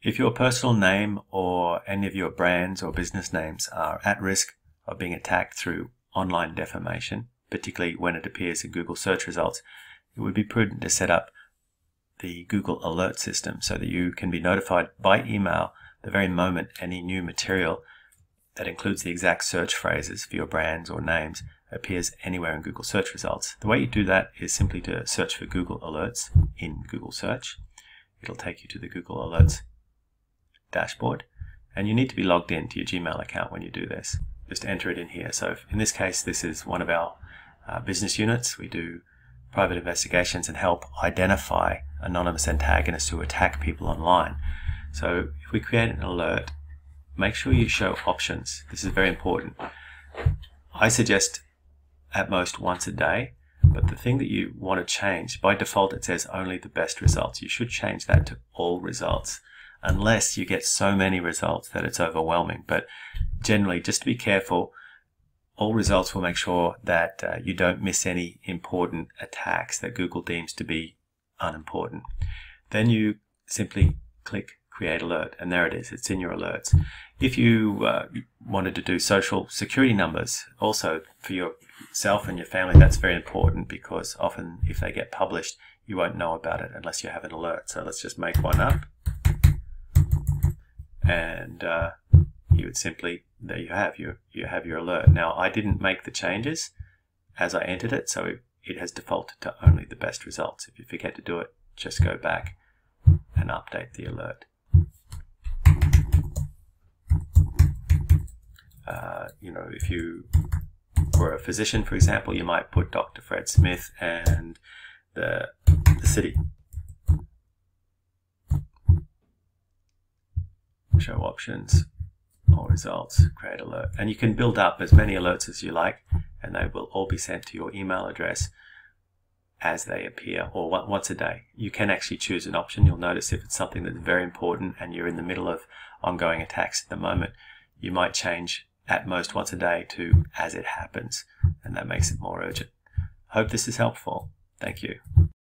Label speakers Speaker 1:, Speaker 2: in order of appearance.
Speaker 1: If your personal name or any of your brands or business names are at risk of being attacked through online defamation, particularly when it appears in Google search results, it would be prudent to set up the Google alert system so that you can be notified by email the very moment any new material that includes the exact search phrases for your brands or names appears anywhere in Google search results. The way you do that is simply to search for Google Alerts in Google Search. It'll take you to the Google Alerts dashboard, and you need to be logged in to your Gmail account when you do this. Just enter it in here. So in this case, this is one of our business units. We do private investigations and help identify anonymous antagonists who attack people online. So if we create an alert, make sure you show options. This is very important. I suggest at most once a day, but the thing that you want to change, by default it says only the best results. You should change that to all results, unless you get so many results that it's overwhelming. But generally, just to be careful, all results will make sure that you don't miss any important attacks that Google deems to be unimportant. Then you simply click Create Alert, and there it is. It's in your alerts. If you wanted to do social security numbers also for yourself and your family, that's very important, because often if they get published, you won't know about it unless you have an alert. So let's just make one up. And you would simply, there you have your alert. Now, I didn't make the changes as I entered it, so it has defaulted to only the best results. If you forget to do it, just go back and update the alert. If you were a physician, for example, you might put Dr. Fred Smith and the city. Show options, all results, create alert. And you can build up as many alerts as you like, and they will all be sent to your email address as they appear, or once a day. You can actually choose an option. You'll notice if it's something that's very important and you're in the middle of ongoing attacks at the moment, you might change at most once a day to as it happens, and that makes it more urgent. Hope this is helpful. Thank you.